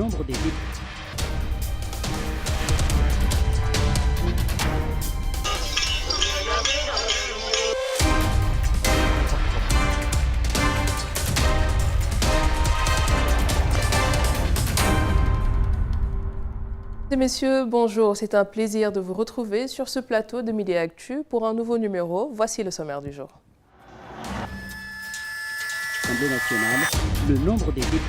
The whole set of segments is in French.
nombre des députés. Messieurs, bonjour. C'est un plaisir de vous retrouver sur ce plateau de Midi Actu pour un nouveau numéro. Voici le sommaire du jour. L'Assemblée nationale, le nombre des députés.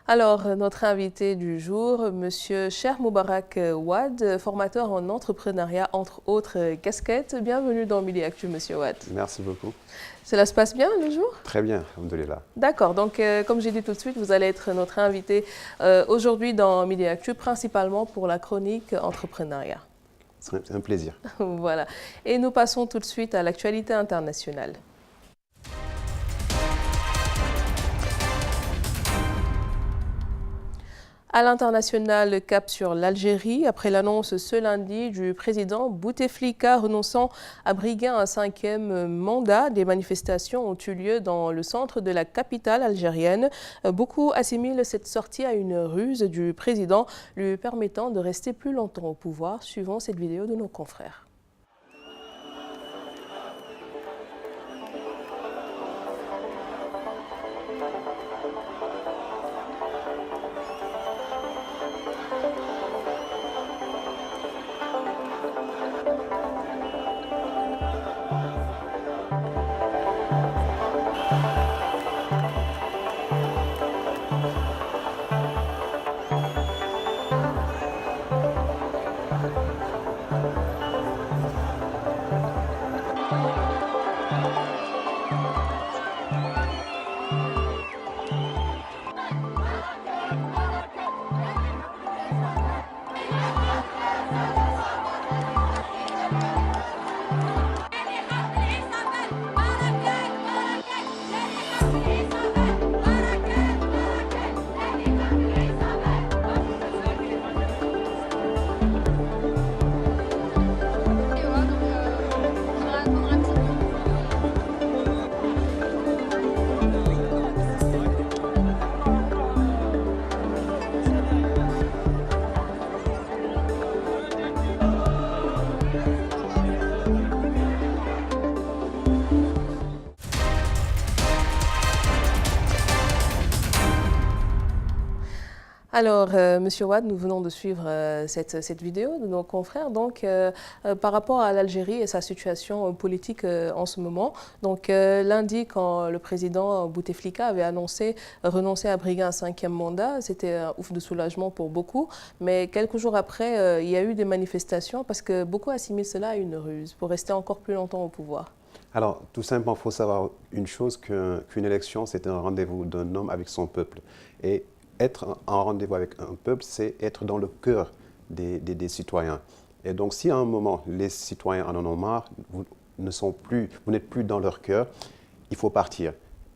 Alors, notre invité du jour, Monsieur Cheikh Moubarak Wade, formateur en entrepreneuriat, entre autres casquettes. Bienvenue dans Midi Actu, Monsieur Wade. Merci beaucoup. Cela se passe bien le jour? Très bien, alhamdoulilah. D'accord, donc comme j'ai dit tout de suite, vous allez être notre invité aujourd'hui dans Midi Actu, principalement pour la chronique entrepreneuriat. C'est un plaisir. Voilà. Et nous passons tout de suite à l'actualité internationale. À l'international, cap sur l'Algérie, après l'annonce ce lundi du président Bouteflika renonçant à briguer un 5e mandat, des manifestations ont eu lieu dans le centre de la capitale algérienne. Beaucoup assimilent cette sortie à une ruse du président lui permettant de rester plus longtemps au pouvoir, suivant cette vidéo de nos confrères. Alors, Monsieur Wade, nous venons de suivre cette vidéo de nos confrères. Donc, par rapport à l'Algérie et sa situation politique en ce moment, donc lundi, quand le président Bouteflika avait annoncé renoncer à briguer un 5e mandat, c'était un ouf de soulagement pour beaucoup. Mais quelques jours après, il y a eu des manifestations parce que beaucoup assimilent cela à une ruse pour rester encore plus longtemps au pouvoir. Alors, tout simplement, il faut savoir une chose, qu'une élection, c'est un rendez-vous d'un homme avec son peuple. Et être en rendez-vous avec un peuple, c'est être dans le cœur des citoyens. Et donc, si à un moment, les citoyens en ont marre, vous n'êtes plus dans leur cœur, il faut partir.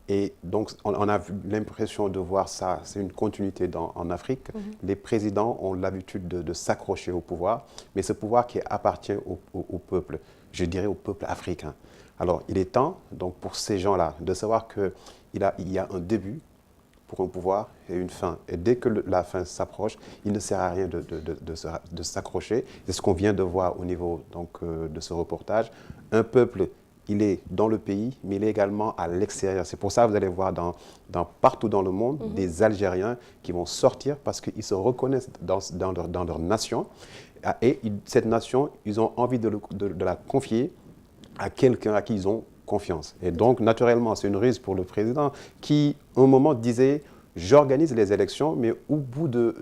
Et donc, on a l'impression de voir ça, c'est une continuité en Afrique. Les présidents ont l'habitude de s'accrocher au pouvoir, mais ce pouvoir qui appartient au peuple, je dirais au peuple africain. Alors, il est temps, donc, pour ces gens-là, de savoir qu'il y a un début pour un pouvoir et une fin. Et dès que la fin s'approche, il ne sert à rien de s'accrocher. C'est ce qu'on vient de voir au niveau de ce reportage. Un peuple, il est dans le pays, mais il est également à l'extérieur. C'est pour ça que vous allez voir partout dans le monde des Algériens qui vont sortir parce qu'ils se reconnaissent dans leur nation. Et cette nation, ils ont envie de la confier à quelqu'un à qui ils ont confiance. Et donc, naturellement, c'est une ruse pour le président qui, à un moment, disait « j'organise les élections, mais au bout de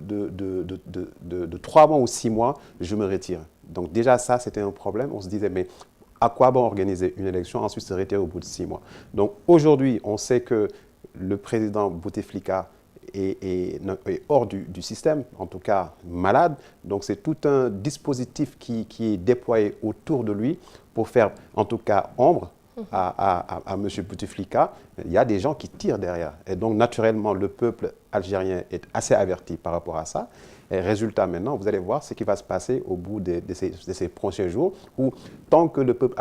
3 mois ou 6 mois, je me retire ». Donc déjà, ça, c'était un problème. On se disait « mais à quoi bon organiser une élection, ensuite se retirer au bout de 6 mois ». Donc aujourd'hui, on sait que le président Bouteflika est hors du système, en tout cas malade. Donc c'est tout un dispositif qui est déployé autour de lui pour faire, en tout cas, ombre à M. Bouteflika, il y a des gens qui tirent derrière. Et donc, naturellement, le peuple algérien est assez averti par rapport à ça. Et résultat, maintenant, vous allez voir ce qui va se passer au bout de ces prochains jours, où tant que le peuple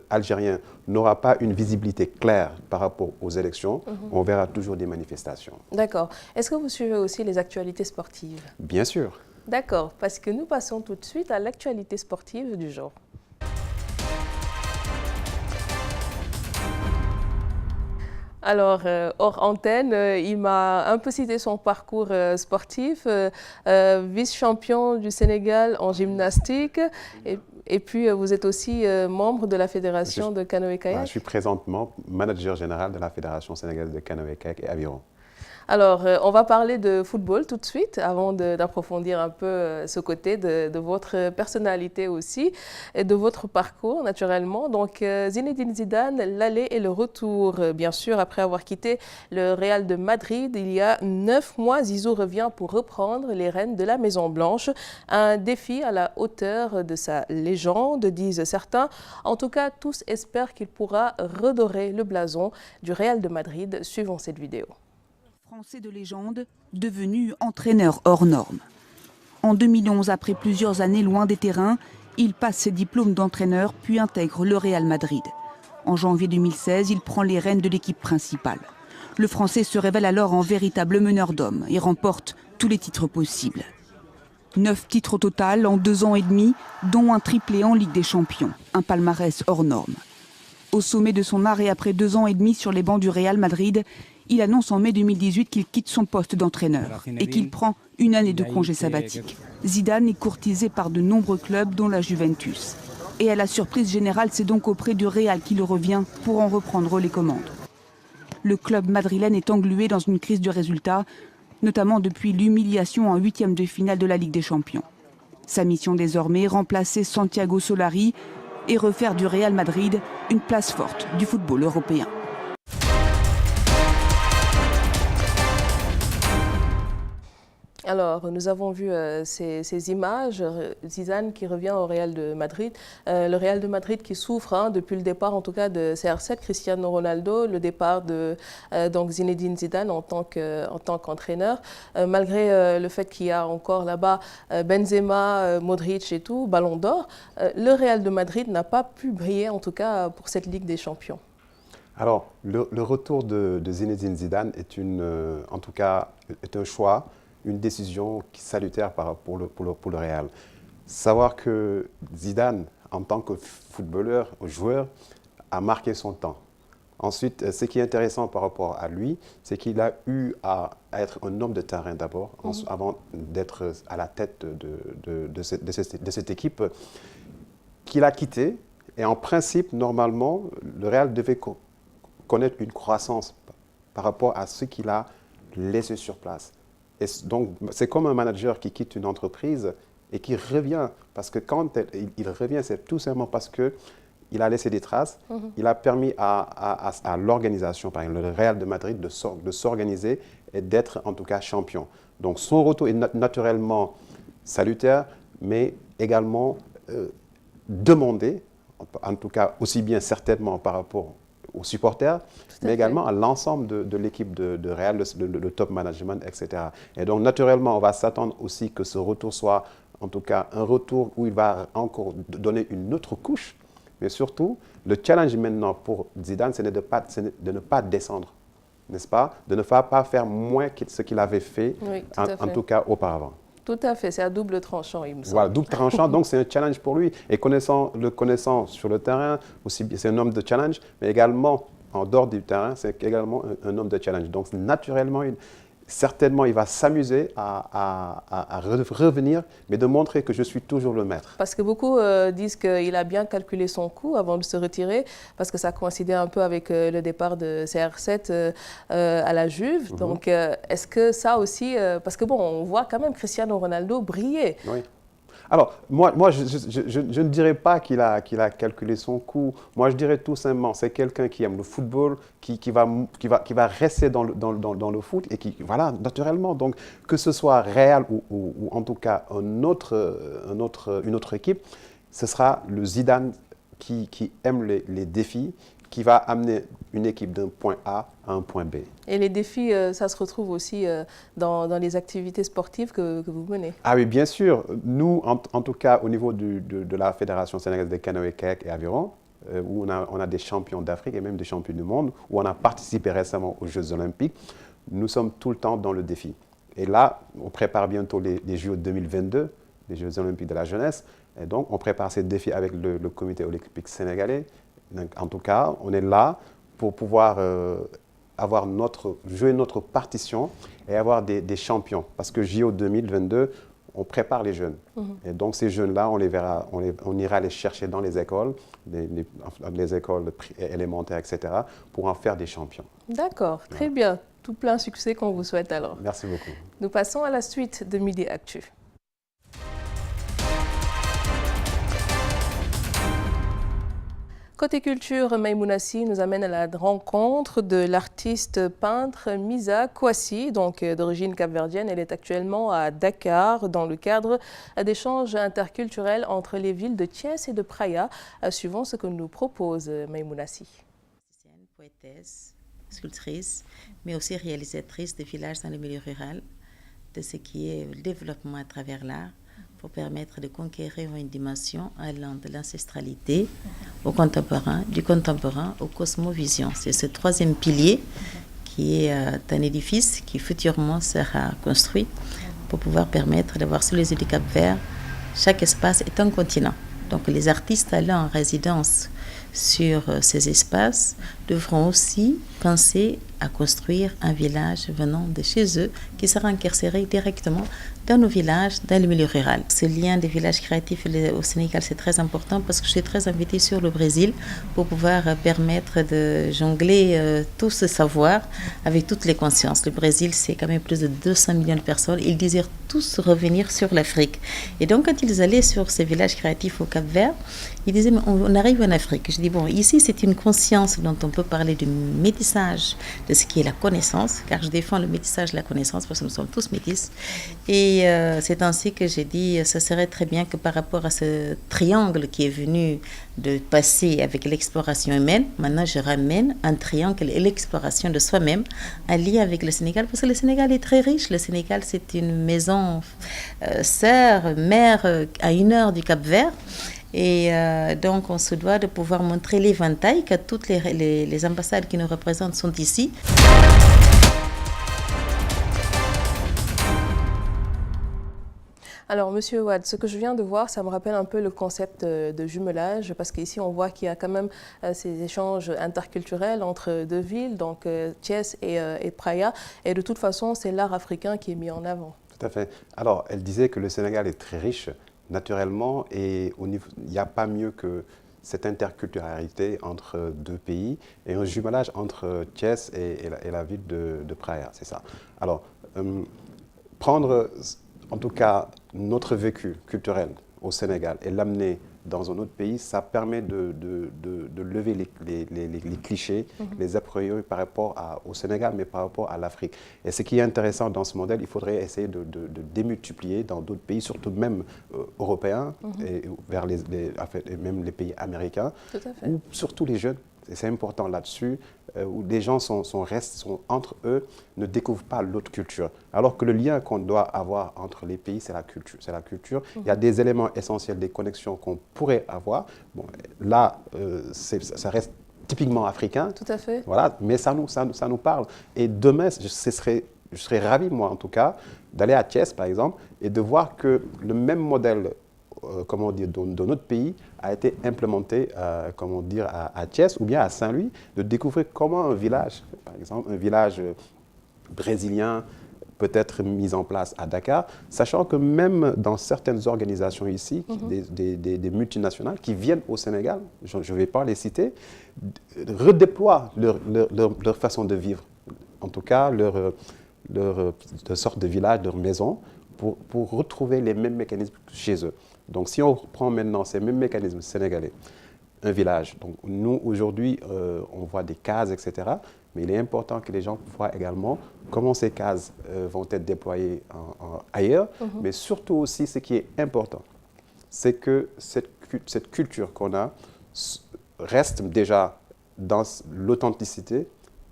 algérien n'aura pas une visibilité claire par rapport aux élections, on verra toujours des manifestations. D'accord. Est-ce que vous suivez aussi les actualités sportives? Bien sûr. D'accord, parce que nous passons tout de suite à l'actualité sportive du jour. Alors, hors antenne, il m'a un peu cité son parcours sportif, vice-champion du Sénégal en gymnastique, et puis vous êtes aussi membre de la Fédération de canoë-kayak. Je suis présentement manager général de la Fédération sénégalaise de canoë-kayak et aviron. Alors, on va parler de football tout de suite, avant d'approfondir un peu ce côté de votre personnalité aussi, et de votre parcours, naturellement. Donc, Zinedine Zidane, l'aller et le retour. Bien sûr, après avoir quitté le Real de Madrid, il y a 9 mois, Zizou revient pour reprendre les rênes de la Maison-Blanche. Un défi à la hauteur de sa légende, disent certains. En tout cas, tous espèrent qu'il pourra redorer le blason du Real de Madrid. Suivons cette vidéo. Français de légende, devenu entraîneur hors norme. En 2011, après plusieurs années loin des terrains, il passe ses diplômes d'entraîneur puis intègre le Real Madrid. En janvier 2016, il prend les rênes de l'équipe principale. Le Français se révèle alors en véritable meneur d'hommes et remporte tous les titres possibles. 9 titres au total en 2 ans et demi, dont un triplé en Ligue des Champions, un palmarès hors norme. Au sommet de son art et après 2 ans et demi sur les bancs du Real Madrid, il annonce en mai 2018 qu'il quitte son poste d'entraîneur et qu'il prend une année de congé sabbatique. Zidane est courtisé par de nombreux clubs, dont la Juventus. Et à la surprise générale, c'est donc auprès du Real qu'il revient pour en reprendre les commandes. Le club madrilène est englué dans une crise du résultat, notamment depuis l'humiliation en 8e de finale de la Ligue des Champions. Sa mission désormais, remplacer Santiago Solari et refaire du Real Madrid une place forte du football européen. Alors, nous avons vu ces images, Zidane qui revient au Real de Madrid, le Real de Madrid qui souffre depuis le départ en tout cas de CR7, Cristiano Ronaldo, le départ de donc Zinedine Zidane en tant qu'entraîneur, malgré le fait qu'il y a encore là-bas Benzema, Modric et tout, Ballon d'Or, le Real de Madrid n'a pas pu briller en tout cas pour cette Ligue des Champions. Alors, le retour de Zinedine Zidane est en tout cas un choix, une décision salutaire pour le Real. Savoir que Zidane, en tant que footballeur, joueur, a marqué son temps. Ensuite, ce qui est intéressant par rapport à lui, c'est qu'il a eu à être un homme de terrain d'abord, avant d'être à la tête de cette équipe qu'il a quittée. Et en principe, normalement, le Real devait connaître une croissance par rapport à ce qu'il a laissé sur place. Et donc, c'est comme un manager qui quitte une entreprise et qui revient. Parce que quand il revient, c'est tout simplement parce qu'il a laissé des traces. Il a permis à l'organisation, par exemple, le Real de Madrid, de s'organiser et d'être en tout cas champion. Donc, son retour est naturellement salutaire, mais également demandé, en tout cas aussi bien certainement par rapport aux supporters, mais également à l'ensemble de l'équipe de Real, le top management, etc. Et donc, naturellement, on va s'attendre aussi que ce retour soit, en tout cas, un retour où il va encore donner une autre couche. Mais surtout, le challenge maintenant pour Zidane, c'est de ne pas descendre, n'est-ce pas? De ne pas faire moins que ce qu'il avait fait, oui, en tout cas, auparavant. Tout à fait, c'est à double tranchant, il me semble. Voilà, double tranchant, donc c'est un challenge pour lui. Et le connaissant sur le terrain, c'est un homme de challenge, mais également en dehors du terrain, c'est également un homme de challenge. Donc naturellement, certainement, il va s'amuser à revenir, mais de montrer que je suis toujours le maître. Parce que beaucoup disent qu'il a bien calculé son coup avant de se retirer, parce que ça coïncidait un peu avec le départ de CR7 à la Juve. Donc, est-ce que ça aussi... parce que bon, on voit quand même Cristiano Ronaldo briller. Oui. Alors, moi je ne dirais pas qu'il a calculé son coup. Moi, je dirais tout simplement, c'est quelqu'un qui aime le football, qui va rester dans le foot et qui, voilà, naturellement. Donc, que ce soit Real ou en tout cas une autre équipe, ce sera le Zidane qui aime les défis, qui va amener une équipe d'un point A à un point B. Et les défis, ça se retrouve aussi dans les activités sportives que vous menez? Ah oui, bien sûr. Nous, en tout cas, au niveau de la Fédération sénégalaise des canoë-kayak et aviron, où on a des champions d'Afrique et même des champions du monde, où on a participé récemment aux Jeux Olympiques, nous sommes tout le temps dans le défi. Et là, on prépare bientôt les JO 2022, les Jeux Olympiques de la jeunesse. Et donc, on prépare ces défis avec le comité olympique sénégalais. Donc, en tout cas, on est là pour pouvoir jouer notre partition et avoir des champions. Parce que JO 2022, on prépare les jeunes. Et donc, ces jeunes-là, on les verra, on ira les chercher dans les écoles, les écoles élémentaires, etc., pour en faire des champions. D'accord, très bien. Tout plein succès qu'on vous souhaite alors. Merci beaucoup. Nous passons à la suite de Midi Actu. Côté culture, Maïmounassi nous amène à la rencontre de l'artiste peintre Misa Kouassi, donc d'origine capverdienne. Elle est actuellement à Dakar dans le cadre d'échanges interculturels entre les villes de Thiès et de Praia, suivant ce que nous propose Maïmounassi. Poétesse, sculptrice, mais aussi réalisatrice de villages dans le milieu rural, de ce qui est le développement à travers l'art, pour permettre de conquérir une dimension allant de l'ancestralité au contemporain, du contemporain au cosmovision. C'est ce troisième pilier qui est un édifice qui futurement sera construit pour pouvoir permettre d'avoir sur les îles du Cap-Vert, chaque espace est un continent. Donc les artistes allant en résidence sur ces espaces devront aussi penser à construire un village venant de chez eux qui sera incarcéré directement dans nos villages, dans le milieu rural. Ce lien des villages créatifs au Sénégal, c'est très important parce que je suis très invitée sur le Brésil pour pouvoir permettre de jongler tout ce savoir avec toutes les consciences. Le Brésil, c'est quand même plus de 200 millions de personnes. Ils désirent tous revenir sur l'Afrique. Et donc, quand ils allaient sur ces villages créatifs au Cap-Vert, ils disaient, mais on arrive en Afrique. Je dis, bon, ici, c'est une conscience dont on peut parler du métissage, de ce qui est la connaissance, car je défends le métissage de la connaissance parce que nous sommes tous métis. Et c'est ainsi que j'ai dit, ça serait très bien que par rapport à ce triangle qui est venu de passer avec l'exploration humaine, maintenant je ramène un triangle et l'exploration de soi-même, un lien avec le Sénégal, parce que le Sénégal est très riche. Le Sénégal, c'est une maison sœur, mère à 1 heure du Cap-Vert. Et donc, on se doit de pouvoir montrer l'éventail, que toutes les ambassades qui nous représentent sont ici. Alors, Monsieur Wade, ce que je viens de voir, ça me rappelle un peu le concept de jumelage, parce qu'ici, on voit qu'il y a quand même ces échanges interculturels entre deux villes, donc Thiès et Praia, et de toute façon, c'est l'art africain qui est mis en avant. Tout à fait. Alors, elle disait que le Sénégal est très riche, naturellement, et il n'y a pas mieux que cette interculturalité entre deux pays et un jumelage entre Thiès et la ville de Praia, c'est ça. Alors, prendre en tout cas notre vécu culturel au Sénégal et l'amener dans un autre pays, ça permet de lever les clichés, les a priori par rapport au Sénégal, mais par rapport à l'Afrique. Et ce qui est intéressant dans ce modèle, il faudrait essayer de démultiplier dans d'autres pays, surtout même européens, et vers même les pays américains, ou surtout les jeunes. Et c'est important là-dessus, où les gens sont entre eux, ne découvrent pas l'autre culture. Alors que le lien qu'on doit avoir entre les pays, c'est la culture. C'est la culture. Il y a des éléments essentiels, des connexions qu'on pourrait avoir. Bon, là, ça reste typiquement africain. Tout à fait. Voilà, mais ça nous parle. Et demain, je serais ravi, moi en tout cas, d'aller à Thiès, par exemple, et de voir que le même modèle comment dire, dans notre pays a été implémenté à Thiès ou bien à Saint-Louis, de découvrir comment un village, par exemple un village brésilien peut être mis en place à Dakar, sachant que même dans certaines organisations ici, des multinationales qui viennent au Sénégal, je ne vais pas les citer, redéploient leur façon de vivre, en tout cas leur sorte de village, leur maison, pour retrouver les mêmes mécanismes chez eux. Donc, si on reprend maintenant ces mêmes mécanismes sénégalais, un village, donc nous, aujourd'hui, on voit des cases, etc., mais il est important que les gens voient également comment ces cases vont être déployées ailleurs, mais surtout aussi, ce qui est important, c'est que cette culture qu'on a reste déjà dans l'authenticité,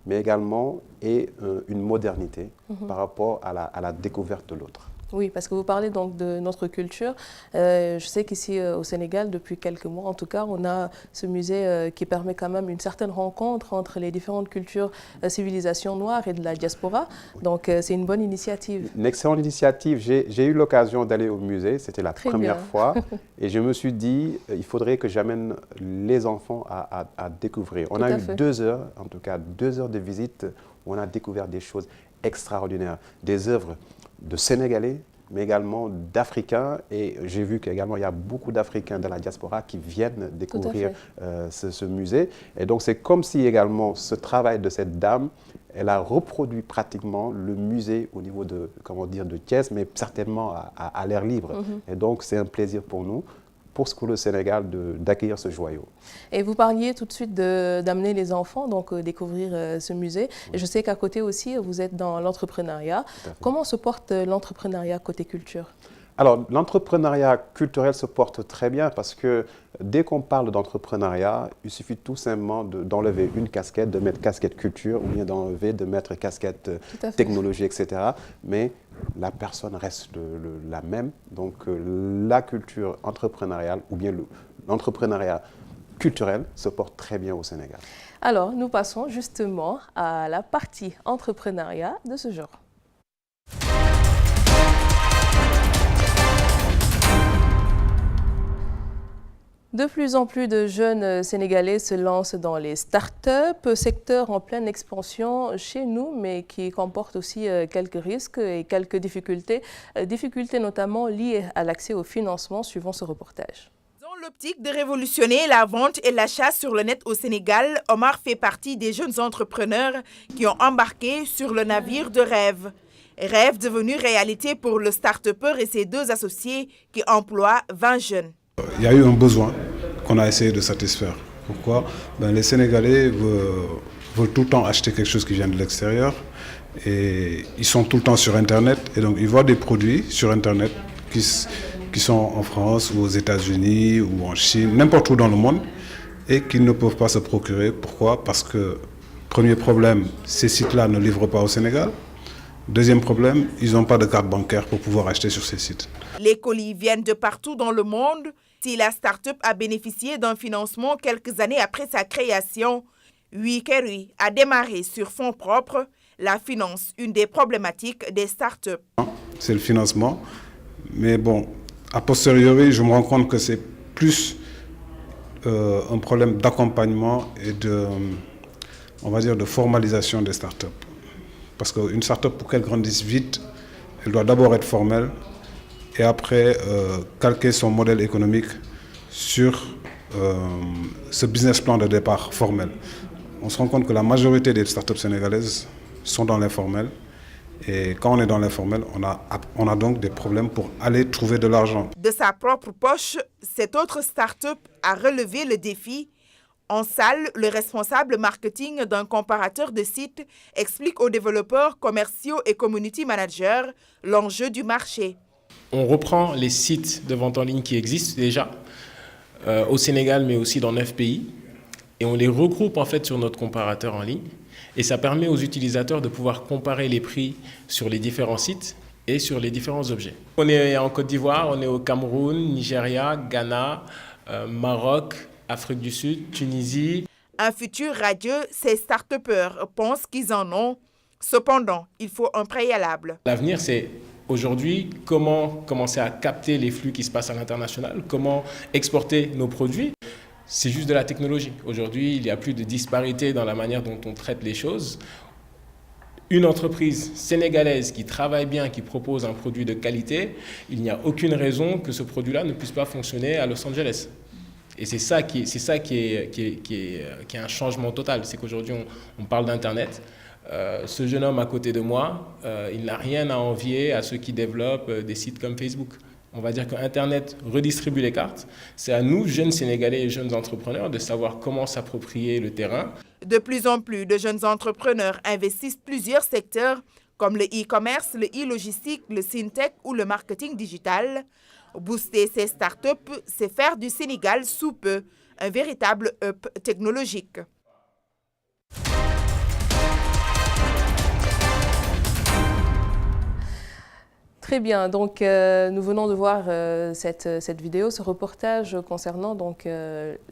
mais également une modernité par rapport à la découverte de l'autre. Oui, parce que vous parlez donc de notre culture. Je sais qu'ici au Sénégal, depuis quelques mois en tout cas, on a ce musée qui permet quand même une certaine rencontre entre les différentes cultures, civilisations noires et de la diaspora. Donc c'est une bonne initiative. Une excellente initiative. J'ai eu l'occasion d'aller au musée, c'était la première fois. Et je me suis dit, il faudrait que j'amène les enfants à découvrir. On a eu 2 heures, en tout cas 2 heures de visite, où on a découvert des choses extraordinaires. Des œuvres de Sénégalais, mais également d'Africains. Et j'ai vu qu'également il y a beaucoup d'Africains dans la diaspora qui viennent découvrir ce musée. Et donc c'est comme si également ce travail de cette dame, elle a reproduit pratiquement le musée au niveau de, comment dire, de Thiès, mais certainement à l'air libre. Et donc c'est un plaisir pour nous, pour School au Sénégal, d'accueillir ce joyau. Et vous parliez tout de suite d'amener les enfants, donc découvrir ce musée. Et je sais qu'à côté aussi, vous êtes dans l'entrepreneuriat. Comment se porte l'entrepreneuriat côté culture? Alors, l'entrepreneuriat culturel se porte très bien parce que dès qu'on parle d'entrepreneuriat, il suffit tout simplement d'enlever une casquette, de mettre casquette culture ou bien de mettre casquette technologie, etc. Mais la personne reste la même. Donc, la culture entrepreneuriale ou bien l'entrepreneuriat culturel se porte très bien au Sénégal. Alors, nous passons justement à la partie entrepreneuriat de ce jour. De plus en plus de jeunes Sénégalais se lancent dans les startups, secteur en pleine expansion chez nous, mais qui comporte aussi quelques risques et quelques difficultés, notamment liées à l'accès au financement, suivant ce reportage. Dans l'optique de révolutionner la vente et l'achat sur le net au Sénégal, Omar fait partie des jeunes entrepreneurs qui ont embarqué sur le navire de rêve. Rêve devenu réalité pour le start-upper et ses 2 associés qui emploient 20 jeunes. Il y a eu un besoin qu'on a essayé de satisfaire. Pourquoi? Les Sénégalais veulent tout le temps acheter quelque chose qui vient de l'extérieur et ils sont tout le temps sur Internet et donc ils voient des produits sur Internet qui sont en France ou aux États-Unis ou en Chine, n'importe où dans le monde et qu'ils ne peuvent pas se procurer. Pourquoi? Parce que, premier problème, ces sites-là ne livrent pas au Sénégal. Deuxième problème, ils n'ont pas de carte bancaire pour pouvoir acheter sur ces sites. Les colis viennent de partout dans le monde. Si la start-up a bénéficié d'un financement quelques années après sa création, Wikery a démarré sur fonds propres. La finance, une des problématiques des start-up. C'est le financement, mais bon, a posteriori, je me rends compte que c'est plus un problème d'accompagnement et on va dire, de formalisation des start-up. Parce qu'une start-up, pour qu'elle grandisse vite, elle doit d'abord être formelle et après calquer son modèle économique sur ce business plan de départ formel. On se rend compte que la majorité des start-up sénégalaises sont dans l'informel. Et quand on est dans l'informel, on a donc des problèmes pour aller trouver de l'argent. De sa propre poche, cette autre start-up a relevé le défi. En salle, le responsable marketing d'un comparateur de sites explique aux développeurs commerciaux et community managers l'enjeu du marché. On reprend les sites de vente en ligne qui existent déjà au Sénégal, mais aussi dans 9 pays, et on les regroupe en fait sur notre comparateur en ligne. Et ça permet aux utilisateurs de pouvoir comparer les prix sur les différents sites et sur les différents objets. On est en Côte d'Ivoire, on est au Cameroun, Nigeria, Ghana, Maroc, Afrique du Sud, Tunisie. Un futur radieux, ces start-upers pensent qu'ils en ont. Cependant, il faut un préalable. L'avenir, c'est aujourd'hui comment commencer à capter les flux qui se passent à l'international, comment exporter nos produits. C'est juste de la technologie. Aujourd'hui, il n'y a plus de disparité dans la manière dont on traite les choses. Une entreprise sénégalaise qui travaille bien, qui propose un produit de qualité, il n'y a aucune raison que ce produit-là ne puisse pas fonctionner à Los Angeles. Et c'est ça qui est un changement total. C'est qu'aujourd'hui, on parle d'Internet. Ce jeune homme à côté de moi, il n'a rien à envier à ceux qui développent des sites comme Facebook. On va dire qu'Internet redistribue les cartes. C'est à nous, jeunes Sénégalais et jeunes entrepreneurs, de savoir comment s'approprier le terrain. De plus en plus de jeunes entrepreneurs investissent plusieurs secteurs comme le e-commerce, le e-logistique, le syntech ou le marketing digital. Booster ces startups, c'est faire du Sénégal sous peu un véritable hub technologique. Très bien, donc nous venons de voir cette vidéo, ce reportage concernant donc,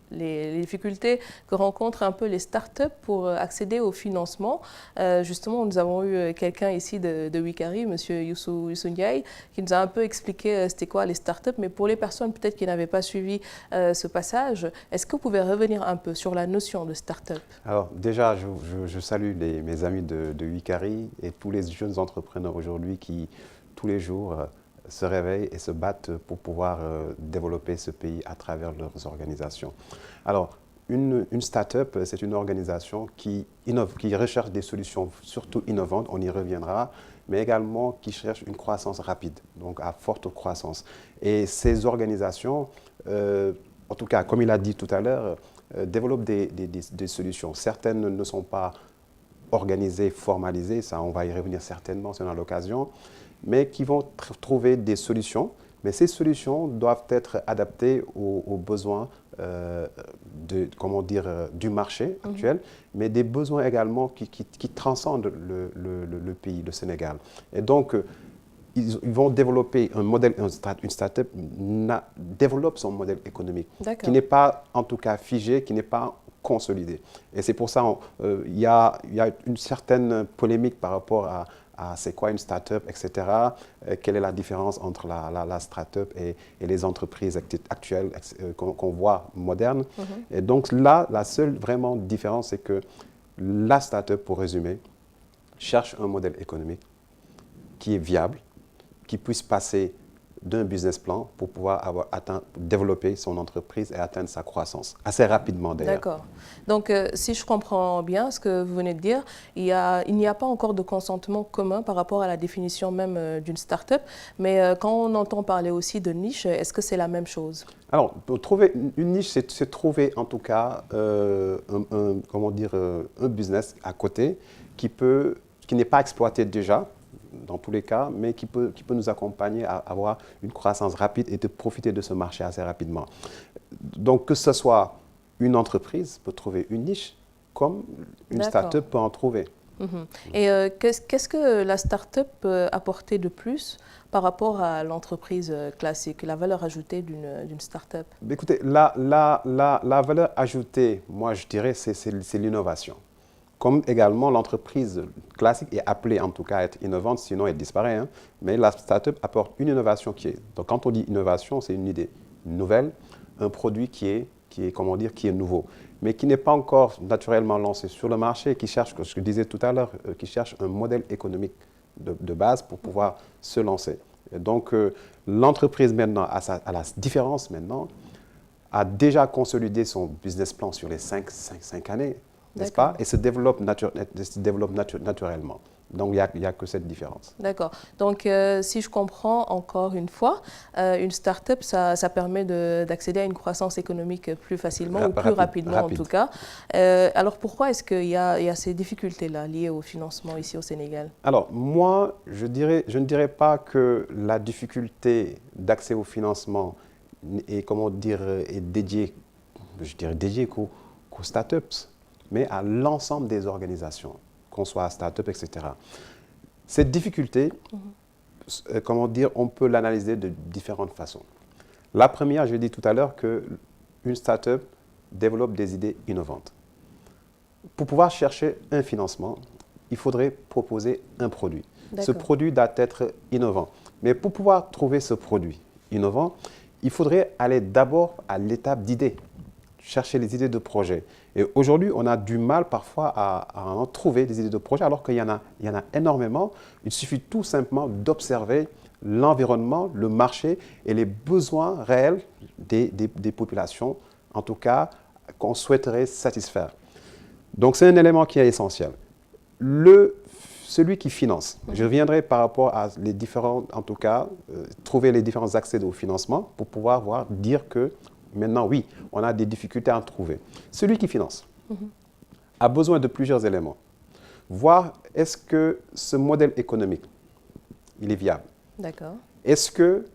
les difficultés que rencontrent un peu les startups pour accéder au financement. Justement, nous avons eu quelqu'un ici de Wikari, M. Youssou Ndiaye, qui nous a un peu expliqué c'était quoi les startups, mais pour les personnes peut-être qui n'avaient pas suivi ce passage, est-ce que vous pouvez revenir un peu sur la notion de startup? Alors déjà, je salue mes amis de Wikari et tous les jeunes entrepreneurs aujourd'hui qui tous les jours se réveillent et se battent pour pouvoir développer ce pays à travers leurs organisations. Alors, une start-up, c'est une organisation qui innove, qui recherche des solutions surtout innovantes, on y reviendra, mais également qui cherche une croissance rapide, donc à forte croissance. Et ces organisations, en tout cas, comme il a dit tout à l'heure, développent des solutions. Certaines ne sont pas organisées, formalisées, ça on va y revenir certainement si on a l'occasion, mais qui vont trouver des solutions. Mais ces solutions doivent être adaptées aux besoins du marché actuel, mais des besoins également qui transcendent le pays, le Sénégal. Et donc, ils vont développer un modèle, une start-up développe son modèle économique, qui n'est pas en tout cas figé, qui n'est pas consolidé. Et c'est pour ça qu'il y a une certaine polémique par rapport à c'est quoi une start-up, etc. Quelle est la différence entre la start-up et les entreprises actuelles qu'on voit modernes. Et donc là, la seule vraiment différence, c'est que la start-up, pour résumer, cherche un modèle économique qui est viable, qui puisse passer d'un business plan pour pouvoir développer son entreprise et atteindre sa croissance, assez rapidement d'ailleurs. D'accord. Donc, si je comprends bien ce que vous venez de dire, il n'y a pas encore de consentement commun par rapport à la définition même d'une start-up, mais quand on entend parler aussi de niche, est-ce que c'est la même chose? Alors, pour trouver une niche, c'est trouver en tout cas un business à côté qui n'est pas exploité déjà, dans tous les cas, mais qui peut nous accompagner à avoir une croissance rapide et de profiter de ce marché assez rapidement. Donc, que ce soit une entreprise peut trouver une niche, comme une start-up peut en trouver. Et qu'est-ce que la start-up peut apporter de plus par rapport à l'entreprise classique, la valeur ajoutée d'une start-up? Écoutez, la valeur ajoutée, moi je dirais, c'est l'innovation. Comme également l'entreprise classique est appelée en tout cas à être innovante, sinon elle disparaît. Hein. Mais la start-up apporte une innovation qui est... Donc quand on dit innovation, c'est une idée nouvelle, un produit qui est nouveau, mais qui n'est pas encore naturellement lancé sur le marché, qui cherche, comme je disais tout à l'heure, qui cherche un modèle économique de base pour pouvoir se lancer. Et donc l'entreprise maintenant, à la différence maintenant, a déjà consolidé son business plan sur les 5 années. N'est-ce pas? Et se développe naturellement. Donc, il n'y a que cette différence. D'accord. Donc, si je comprends encore une fois, une start-up, ça permet d'accéder à une croissance économique plus facilement ou plus rapidement en tout cas. Alors, pourquoi est-ce qu'il y a ces difficultés-là liées au financement ici au Sénégal? Alors, moi, je ne dirais pas que la difficulté d'accès au financement est dédiée qu'aux start-ups, mais à l'ensemble des organisations, qu'on soit start-up, etc. Cette difficulté, on peut l'analyser de différentes façons. La première, je dis tout à l'heure qu'une start-up développe des idées innovantes. Pour pouvoir chercher un financement, il faudrait proposer un produit. Ce produit doit être innovant. Mais pour pouvoir trouver ce produit innovant, il faudrait aller d'abord à l'étape d'idée, chercher les idées de projet. Et aujourd'hui, on a du mal parfois à en trouver des idées de projet, alors qu'il y en a énormément. Il suffit tout simplement d'observer l'environnement, le marché et les besoins réels des populations, en tout cas, qu'on souhaiterait satisfaire. Donc, c'est un élément qui est essentiel. Celui qui finance, je reviendrai par rapport à les différents, en tout cas, trouver les différents accès au financement pour pouvoir dire que maintenant, oui, on a des difficultés à en trouver. Celui qui finance a besoin de plusieurs éléments. Voir est-ce que ce modèle économique, il est viable. D'accord. Est-ce que,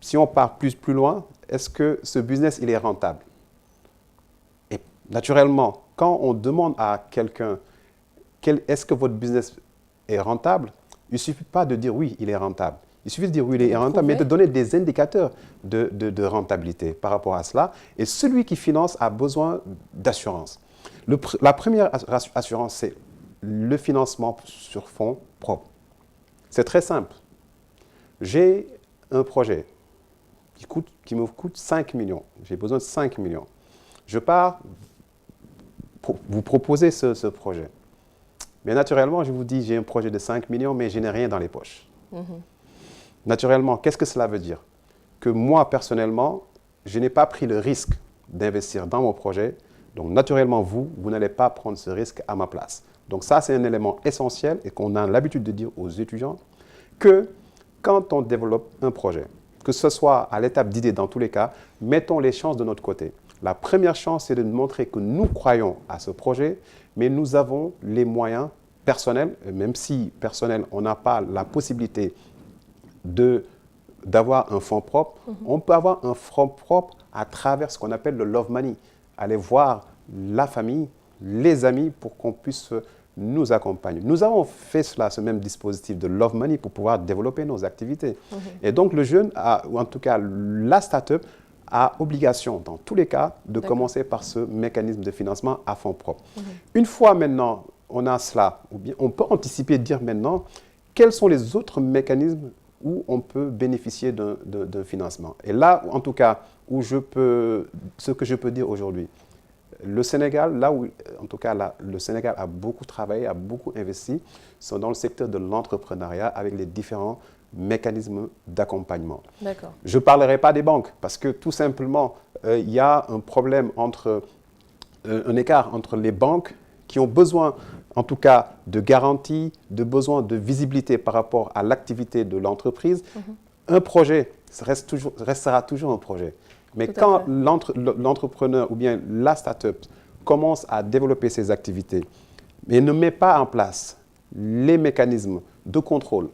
si on part plus loin, est-ce que ce business, il est rentable? Naturellement, quand on demande à quelqu'un est-ce que votre business est rentable, il ne suffit pas de dire oui, il est rentable. Il suffit de dire oui, il est rentable, mais de donner des indicateurs de rentabilité par rapport à cela. Et celui qui finance a besoin d'assurance. La première assurance, c'est le financement sur fonds propres. C'est très simple. J'ai un projet qui me coûte 5 millions. J'ai besoin de 5 millions. Je pars pour vous proposer ce projet. Mais naturellement, je vous dis, j'ai un projet de 5 millions, mais je n'ai rien dans les poches. Naturellement, qu'est-ce que cela veut dire? Que moi, personnellement, je n'ai pas pris le risque d'investir dans mon projet. Donc, naturellement, vous n'allez pas prendre ce risque à ma place. Donc, ça, c'est un élément essentiel et qu'on a l'habitude de dire aux étudiants que quand on développe un projet, que ce soit à l'étape d'idée dans tous les cas, mettons les chances de notre côté. La première chance, c'est de montrer que nous croyons à ce projet, mais nous avons les moyens personnels, même si personnel, on n'a pas la possibilité d'avoir un fonds propre. On peut avoir un fonds propre à travers ce qu'on appelle le love money. Aller voir la famille, les amis, pour qu'on puisse nous accompagner. Nous avons fait ce même dispositif de love money pour pouvoir développer nos activités. Et donc le jeune, ou en tout cas la start-up, a obligation, dans tous les cas, de commencer par ce mécanisme de financement à fonds propres. Une fois maintenant, on a cela, ou bien on peut anticiper, dire maintenant, quels sont les autres mécanismes où on peut bénéficier d'un financement. Et là, en tout cas, ce que je peux dire aujourd'hui, le Sénégal, là où, en tout cas, le Sénégal a beaucoup travaillé, a beaucoup investi, sont dans le secteur de l'entrepreneuriat avec les différents mécanismes d'accompagnement. Je ne parlerai pas des banques parce que tout simplement, il y a un problème un écart entre les banques qui ont besoin, en tout cas, de garanties, de besoin de visibilité par rapport à l'activité de l'entreprise. Un projet restera toujours un projet. Mais quand l'entrepreneur ou bien la start-up commence à développer ses activités, mais ne met pas en place les mécanismes de contrôle,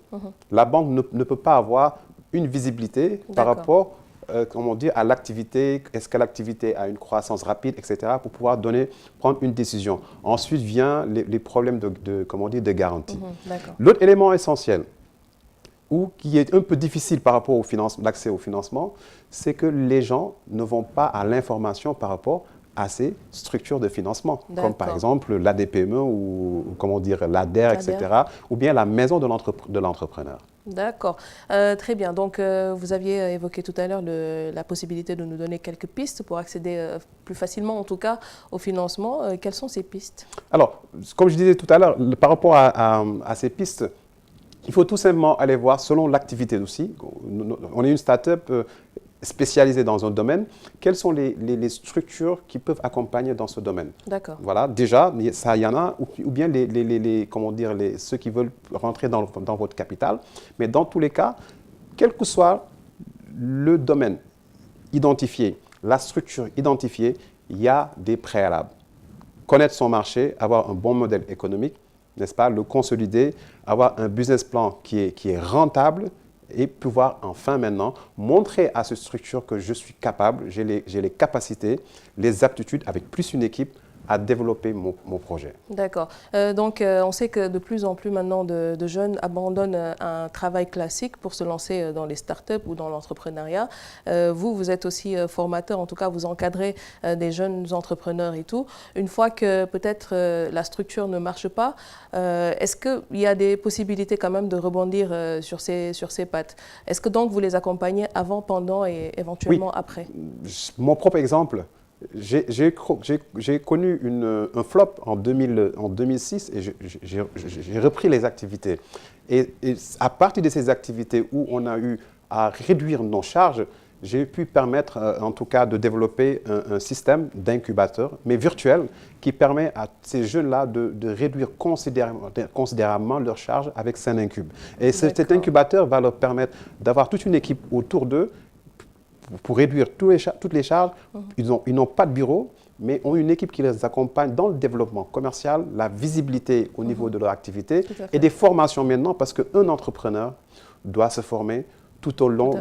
la banque ne peut pas avoir une visibilité par rapport à l'activité. Est-ce que l'activité a une croissance rapide, etc., pour pouvoir prendre une décision. Ensuite vient les problèmes de garantie. L'autre élément essentiel, qui est un peu difficile par rapport l'accès au financement, c'est que les gens ne vont pas à l'information par rapport à ces structures de financement, comme par exemple l'ADPME ou l'ADER, etc., ou bien la maison de l'entrepreneur. D'accord. Très bien. Donc, vous aviez évoqué tout à l'heure la possibilité de nous donner quelques pistes pour accéder plus facilement, en tout cas, au financement. Quelles sont ces pistes? Alors, comme je disais tout à l'heure, par rapport à ces pistes, il faut tout simplement aller voir selon l'activité aussi. On est une start-up spécialisée dans un domaine. Quelles sont les structures qui peuvent accompagner dans ce domaine? D'accord. Voilà, déjà, ça, il y en a, ou bien ceux qui veulent rentrer dans votre capital. Mais dans tous les cas, quel que soit le domaine identifié, la structure identifiée, il y a des préalables. Connaître son marché, avoir un bon modèle économique, n'est-ce pas, le consolider, avoir un business plan qui est rentable et pouvoir enfin maintenant montrer à cette structure que je suis capable, j'ai les capacités, les aptitudes avec plus une équipe à développer mon projet. D'accord. Donc, on sait que de plus en plus maintenant de jeunes abandonnent un travail classique pour se lancer dans les startups ou dans l'entrepreneuriat. Vous êtes aussi formateur, en tout cas, vous encadrez des jeunes entrepreneurs et tout. Une fois que peut-être la structure ne marche pas, est-ce qu'il y a des possibilités quand même de rebondir sur ses pattes? Est-ce que donc vous les accompagnez avant, pendant et éventuellement après? Mon propre exemple. J'ai connu un flop en 2006 et j'ai repris les activités. Et à partir de ces activités où on a eu à réduire nos charges, j'ai pu permettre en tout cas de développer un système d'incubateur, mais virtuel, qui permet à ces jeunes-là de réduire considérablement leurs charges avec Senincube. Et cet incubateur va leur permettre d'avoir toute une équipe autour d'eux pour réduire toutes les charges. Ils n'ont pas de bureau, mais ont une équipe qui les accompagne dans le développement commercial, la visibilité au niveau de leur activité et des formations maintenant, parce qu'un entrepreneur doit se former tout au long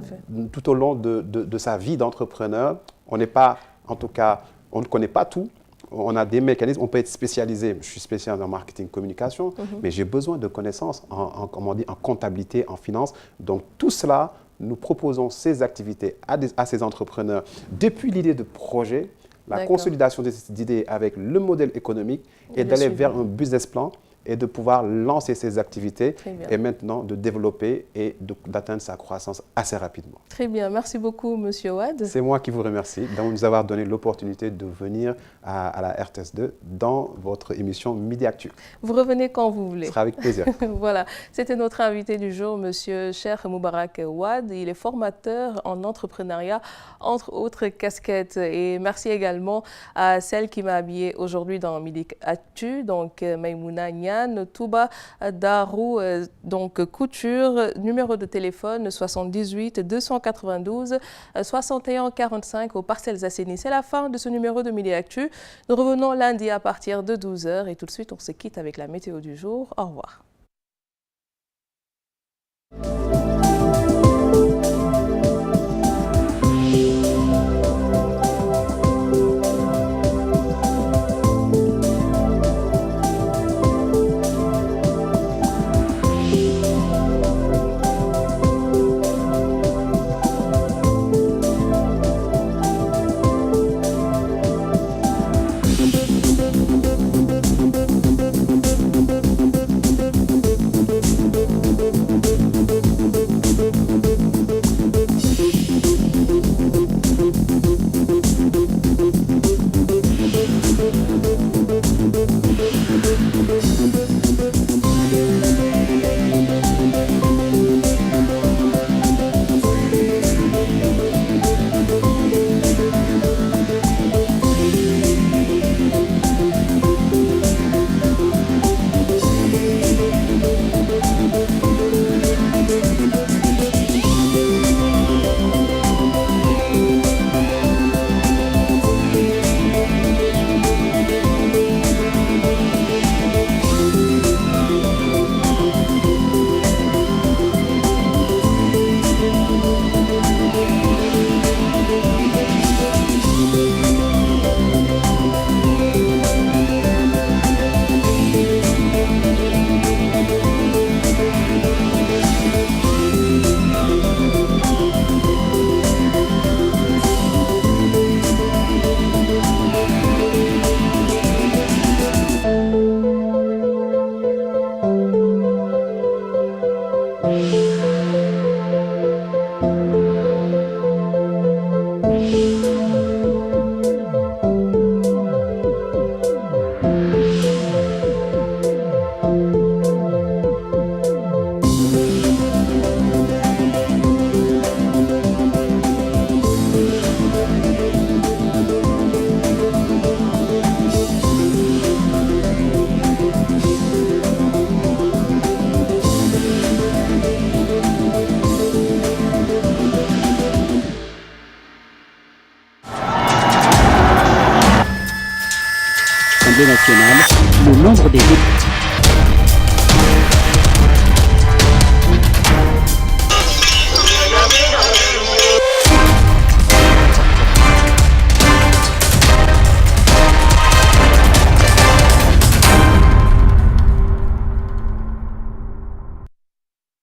de sa vie d'entrepreneur. On n'est pas, en tout cas, on ne connaît pas tout. on a des mécanismes, on peut être spécialisé. Je suis spécialisé en marketing communication, mais j'ai besoin de connaissances comment on dit, en comptabilité, en finance. Donc tout cela, nous proposons ces activités à ces entrepreneurs depuis l'idée de projet, la consolidation de cette idée avec le modèle économique et d'aller vers un business plan et de pouvoir lancer ces activités et maintenant de développer et d'atteindre sa croissance assez rapidement. Très bien, merci beaucoup Monsieur Wade. C'est moi qui vous remercie de nous avoir donné l'opportunité de venir à la RTS2 dans votre émission Midi Actu. Vous revenez quand vous voulez. Ce sera avec plaisir. Voilà, c'était notre invité du jour, Monsieur Cheikh Moubarak Wade. Il est formateur en entrepreneuriat, entre autres casquettes. Et merci également à celle qui m'a habillée aujourd'hui dans Midi Actu, donc Maïmouna Niane, Touba Darou, donc couture, numéro de téléphone 78 292 61 45 aux Parcelles Assainies. C'est la fin de ce numéro de Midi Actu. Nous revenons lundi à partir de 12h et tout de suite on se quitte avec la météo du jour. Au revoir. Nationale, le nombre des députés